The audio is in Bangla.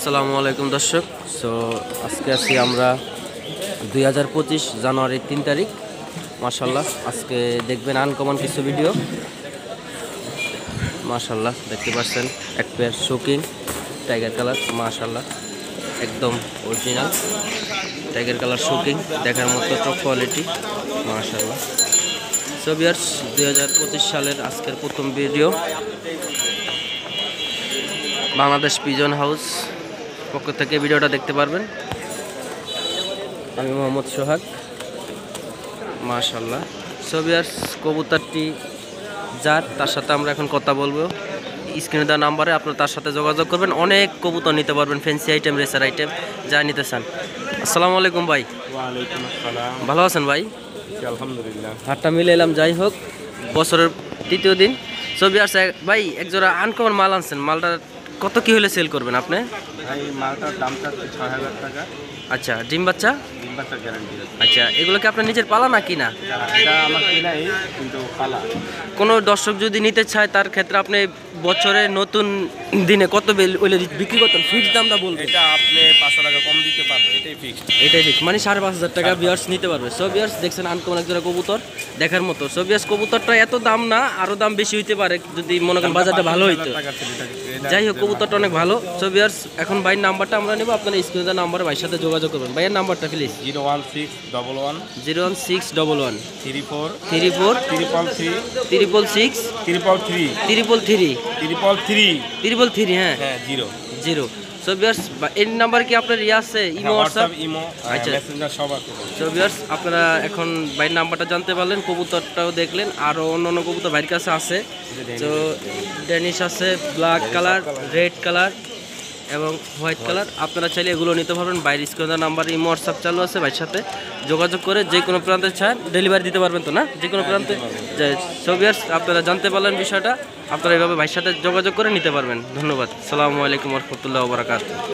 আসসালামু আলাইকুম দর্শক। সো আজকে আছি আমরা 2025 জানুয়ারির 3 তারিখ। মাশাল্লাহ আজকে দেখবেন আনকমন কিছু ভিডিও। মাশাল্লাহ দেখতে পাচ্ছেন এক পেয়ার শোকিং টাইগার কালার, মাশাল্লাহ একদম অরিজিনাল টাইগার কালার শোকিং, দেখার মতো টপ কোয়ালিটি মাশাল্লাহ। সো ভিউয়ার্স 2025 সালের আজকের প্রথম ভিডিও বাংলাদেশ পিজন হাউস পক্ষ থেকে ভিডিওটা দেখতে পারবেন। আমি মোহাম্মদ সোহাগ, মাশাল্লাহ। সো ভিউয়ার্স কবুতরটি যার তার সাথে আমরা এখন কথা বলবো। স্ক্রিনে দেওয়া নাম্বারে আপনারা তার সাথে যোগাযোগ করবেন, অনেক কবুতর নিতে পারবেন, ফ্যান্সি আইটেম, রেসার আইটেম যা নিতে চান। আসসালামু আলাইকুম ভাই। ওয়ালাইকুম আসসালাম। ভালো আছেন ভাই? আলহামদুলিল্লাহ। হাটটা মিলে এলাম, যাই হোক বছরের তৃতীয় দিন। সো ভিউয়ার্স ভাই এক জোড়া আনকমন মাল আনছেন, মালটা কত কি হলে সেল করবেন আপনি? ভাই মালটার দাম চাচ্ছে ৬,০০০ টাকা। আচ্ছা, ডিম বাচ্চা? ডিম বাচ্চার গ্যারান্টি আছে। আচ্ছা, এগুলো কি আপনার নিজের পালা না কিনা? এটা আমার কেনাই, কিন্তু পালা। কোনো দর্শক যদি নিতে চায় তার ক্ষেত্রে আপনি বছরে নতুন দিনে কত হইলে বিক্রি করতেন? ফিক্সড দামটা বলবেন। এটা আপনি ৫০০ টাকা কম দিতে পারবেন, এটাই ফিক্সড। এটাই ঠিক, মানে ৫,৫০০ টাকা ভিউয়ার্স নিতে পারবে। সো ভিউয়ার্স দেখছেন আনকমন একজোড়া কবুতর দেখার মতো। সো ভিউয়ার্স কবুতরটা এত দাম না, আরও দাম বেশি হইতে পারে যদি মনে করেন বাজারটা ভালো হইতো। যাই হোক কবুতরটা অনেক ভালো। সো ভিউয়ার্স এখন ভাইয়ের নাম্বারটা আমরা নেব, আপনারা স্ক্রিনে নাম্বারে ভাইয়ের সাথে যোগাযোগ করবেন। ভাইয়ের নাম্বারটা প্লিজ। 01611 01611 34 34 333 633 333 333 হ্যাঁ হ্যাঁ 0। সো ভিউয়ার্স এর নাম্বার কি আপনার আছে? Imo, WhatsApp? ইমো, আচ্ছা মেসেঞ্জার সব আছে। সো ভিউয়ার্স আপনারা এখন ভাইয়ের নাম্বারটা জানতে পারলেন, কবুতরটাও দেখলেন, আরও অন্য কবুতর ভাইয়ের কাছে আছে। তো ড্যানিশ আছে, ব্ল্যাক কালার, রেড কালার এবং হোয়াইট কালার। আপনারা চাইলে এগুলো নিতে পারবেন। বাইরের স্ক্রিনের নাম্বার ইমো, হোয়াটসঅ্যাপ চালু আছে, ভাইয়ের সাথে যোগাযোগ করে যে কোনো প্রান্তে চান ডেলিভারি দিতে পারবেন তো না? যে কোনো প্রান্তে। সো ভিউয়ার্স আপনারা জানতে পারলেন বিষয়টা, আপনারা এইভাবে ভাইয়ের সাথে যোগাযোগ করে নিতে পারবেন। ধন্যবাদ। আসসালামু আলাইকুম ওয়া রাহমাতুল্লাহি ওয়া বারাকাতুহু।